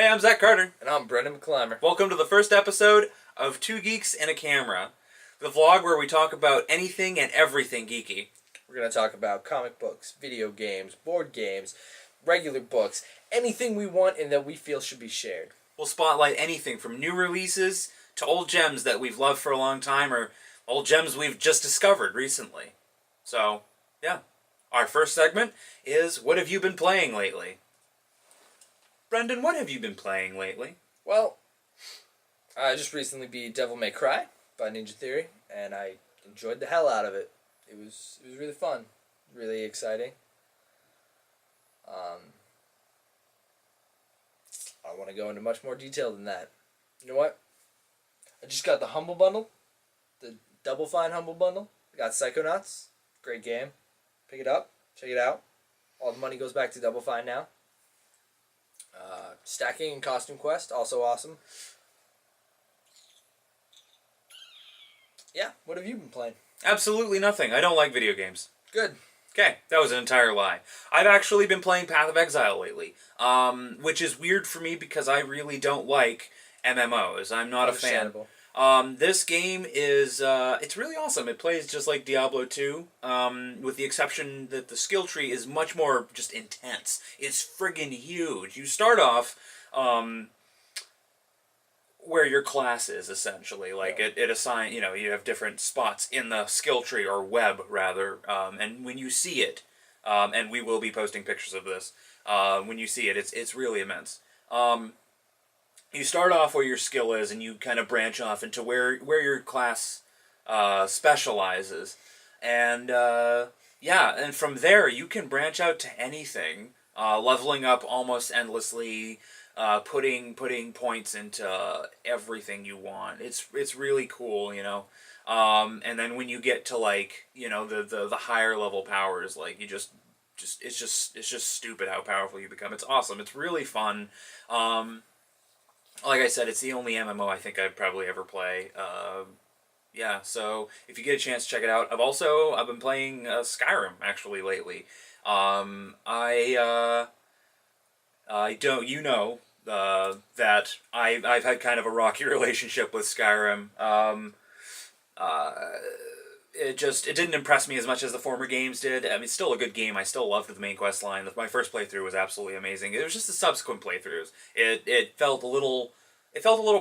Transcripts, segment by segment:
Hey, I'm Zach Carter. And I'm Brendan McClammer. Welcome to the first episode of Two Geeks and a Camera, the vlog where we talk about anything and everything geeky. We're going to talk about comic books, video games, board games, regular books, anything we want and that we feel should be shared. We'll spotlight anything from new releases to old gems that we've loved for a long time or old gems we've just discovered recently. So, yeah. Our first segment is What Have You Been Playing Lately? Brendan, what have you been playing lately? Well, I just recently beat Devil May Cry by Ninja Theory, and I enjoyed the hell out of it. It was really fun, really exciting. I want to go into much more detail than that. You know what? I just got the Humble Bundle, the Double Fine Humble Bundle. I got Psychonauts, great game. Pick it up, check it out. All the money goes back to Double Fine now. Stacking and Costume Quest, also awesome. Yeah, what have you been playing? Absolutely nothing. I don't like video games. Good. Okay, that was an entire lie. I've actually been playing Path of Exile lately, which is weird for me because I really don't like MMOs. I'm not a fan. This game is, it's really awesome. It plays just like Diablo 2, with the exception that the skill tree is much more just intense. It's friggin' huge. You start off, where your class is, essentially. Like, it assigns, you have different spots in the skill tree, or web, rather, and when you see it, and we will be posting pictures of this, when you see it, it's really immense. You start off where your skill is, and you kind of branch off into where your class specializes. And, and from there, you can branch out to anything, leveling up almost endlessly, putting points into everything you want. It's really cool, and then when you get to, like, the higher level powers, like, it's just stupid how powerful you become. It's awesome. It's really fun. Like I said, it's the only MMO I think I'd probably ever play. So if you get a chance, check it out. I've been playing Skyrim, actually, lately. I don't, that I've had kind of a rocky relationship with Skyrim. It didn't impress me as much as the former games did. I mean, it's still a good game. I still loved the main quest line. My first playthrough was absolutely amazing. It was just the subsequent playthroughs. It felt a little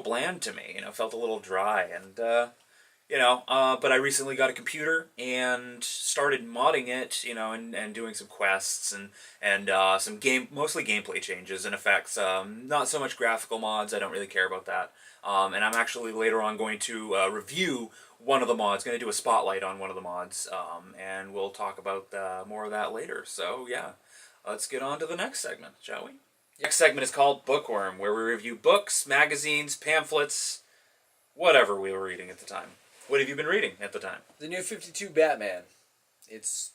bland to me. Felt a little dry, and but I recently got a computer and started modding it. And doing some quests and some mostly gameplay changes and effects. Not so much graphical mods. I don't really care about that. And I'm actually later on going to review one of the mods, going to do a spotlight on one of the mods, and we'll talk about more of that later. So, yeah, let's get on to the next segment, shall we? The next segment is called Bookworm, where we review books, magazines, pamphlets, whatever we were reading at the time. What have you been reading at the time? The New 52 Batman. It's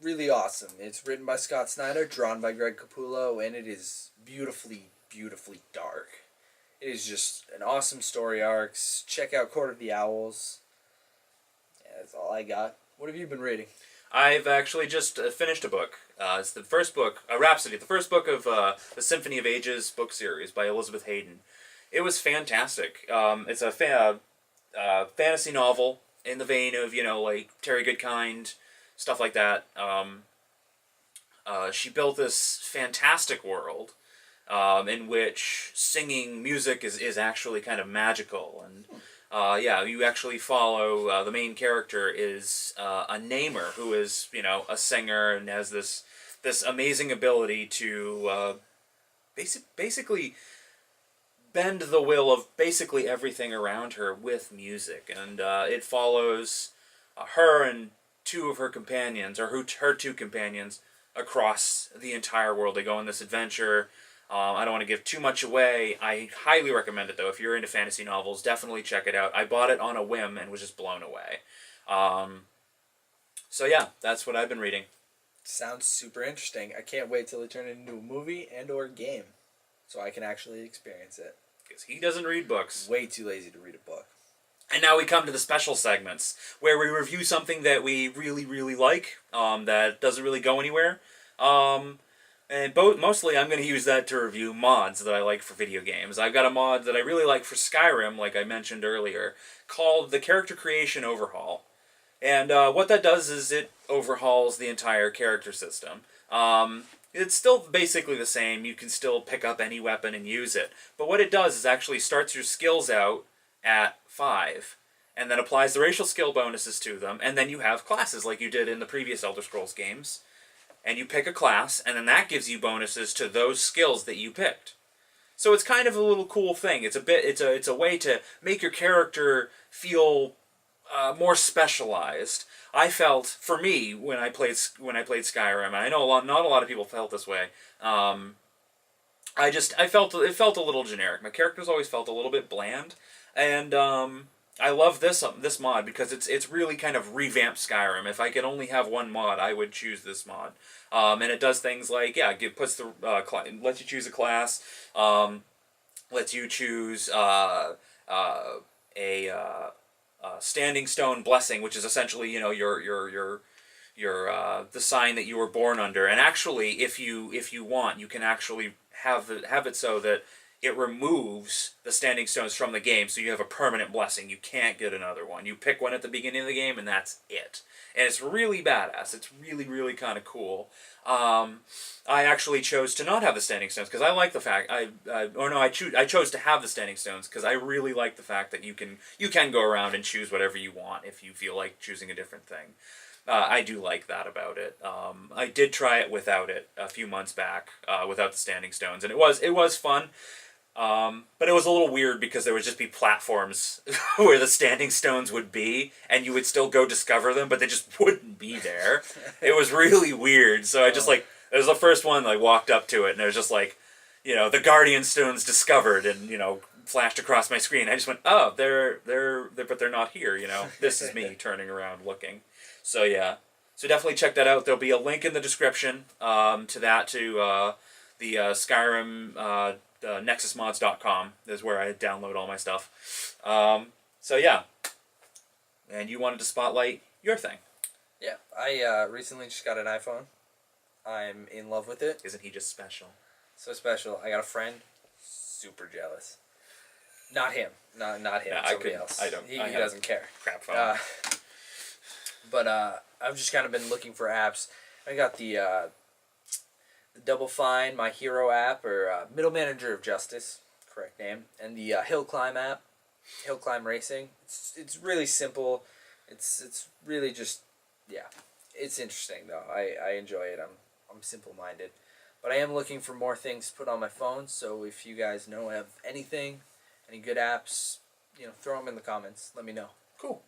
really awesome. It's written by Scott Snyder, drawn by Greg Capullo, and it is beautifully, beautifully dark. It is just an awesome story arcs. Check out Court of the Owls. That's all I got. What have you been reading? I've actually just finished a book. It's the first book, Rhapsody, the first book of the Symphony of Ages book series by Elizabeth Hayden. It was fantastic. It's a fantasy novel in the vein of, like Terry Goodkind, stuff like that. She built this fantastic world in which singing music is actually kind of magical, and you actually follow, the main character is a namer who is, a singer and has this amazing ability to basically bend the will of basically everything around her with music. And it follows her and two of her companions, or her two companions, across the entire world. They go on this adventure. I don't want to give too much away. I highly recommend it, though. If you're into fantasy novels, definitely check it out. I bought it on a whim and was just blown away. So yeah, that's what I've been reading. Sounds super interesting. I can't wait till they turn it into a movie and or game, so I can actually experience it. Because he doesn't read books. Way too lazy to read a book. And now we come to the special segments, where we review something that we really, really like, that doesn't really go anywhere. And mostly I'm going to use that to review mods that I like for video games. I've got a mod that I really like for Skyrim, like I mentioned earlier, called the Character Creation Overhaul. And what that does is it overhauls the entire character system. It's still basically the same. You can still pick up any weapon and use it. But what it does is actually starts your skills out at 5, and then applies the racial skill bonuses to them, and then you have classes like you did in the previous Elder Scrolls games. And you pick a class, and then that gives you bonuses to those skills that you picked. So it's kind of a little cool thing. It's a way to make your character feel more specialized. I felt, for me, when I played Skyrim, and I know not a lot of people felt this way. I felt it felt a little generic. My characters always felt a little bit bland, and I love this mod because it's really kind of revamped Skyrim. If I could only have one mod, I would choose this mod. And it does things like lets you choose a class, lets you choose a standing stone blessing, which is essentially your the sign that you were born under. And actually, if you want, you can actually have it so that it removes the standing stones from the game, so you have a permanent blessing. You can't get another one. You pick one at the beginning of the game, and that's it. And it's really badass. It's really, really kind of cool. I actually chose to not have the standing stones because I like the fact I chose to have the standing stones because I really like the fact that you can go around and choose whatever you want if you feel like choosing a different thing. I do like that about it. I did try it without it a few months back, without the standing stones, and it was fun. But it was a little weird because there would just be platforms where the standing stones would be, and you would still go discover them, but they just wouldn't be there. It was really weird. So I just it was the first one. I walked up to it, and it was just the Guardian Stones discovered, and flashed across my screen. I just went, oh, they're but they're not here. This is me turning around looking. So yeah, so definitely check that out. There'll be a link in the description to the Skyrim. NexusMods.com is where I download all my stuff. So yeah, and you wanted to spotlight your thing. Yeah, I recently just got an iPhone. I'm in love with it. Isn't he just special? So special. I got a friend. Super jealous. Not him. Not him. Yeah, somebody else. I don't. He doesn't care. Crap phone. But I've just kind of been looking for apps. I got the Double Fine, My Hero app, or Middle Manager of Justice, correct name, and the Hill Climb app, Hill Climb Racing. It's really simple. It's really just, yeah, it's interesting though. I enjoy it. I'm simple-minded, but I am looking for more things to put on my phone. So if you guys know of anything, any good apps, throw them in the comments. Let me know. Cool.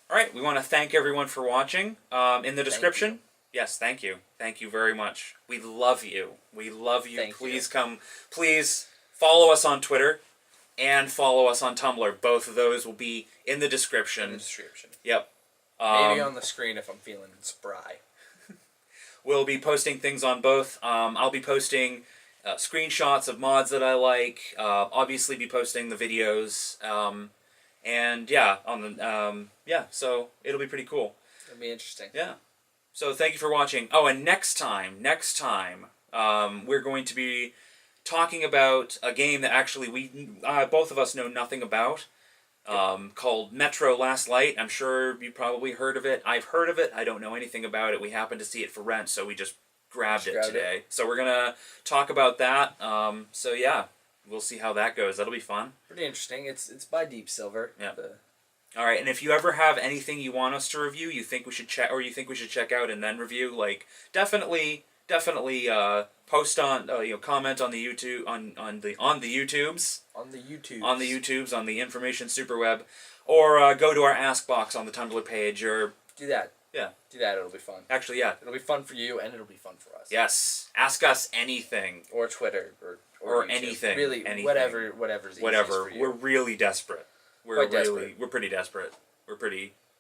All right, we want to thank everyone for watching. In the description. Yes, thank you. Thank you very much. We love you. We love you. Please follow us on Twitter and follow us on Tumblr. Both of those will be in the description. In the description. Yep. Maybe on the screen if I'm feeling spry. We'll be posting things on both. I'll be posting screenshots of mods that I like. Obviously be posting the videos. And yeah, so it'll be pretty cool. It'll be interesting. Yeah. So thank you for watching. Oh, and next time, we're going to be talking about a game that actually we both of us know nothing about, called Metro Last Light. I'm sure you probably heard of it. I've heard of it. I don't know anything about it. We happened to see it for rent, so we just grabbed it today. So we're gonna talk about that. So yeah, we'll see how that goes. That'll be fun. Pretty interesting. It's by Deep Silver. Yeah. All right, and if you ever have anything you want us to review, you think we should check out and then review, definitely post on comment on the YouTube on the YouTubes on the information superweb, or go to our Ask box on the Tumblr page, or do that. Yeah, do that. It'll be fun. Actually, yeah, it'll be fun for you, and it'll be fun for us. Yes, ask us anything, or Twitter, or YouTube. Really, anything. whatever's whatever. For you. We're really desperate. We're pretty desperate.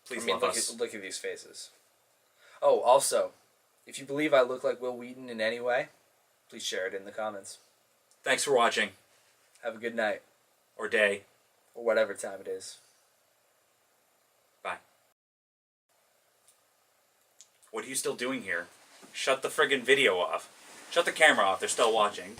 Please love us. Look at these faces. Oh, also, if you believe I look like Will Wheaton in any way, please share it in the comments. Thanks for watching. Have a good night. Or day. Or whatever time it is. Bye. What are you still doing here? Shut the friggin' video off. Shut the camera off. They're still watching.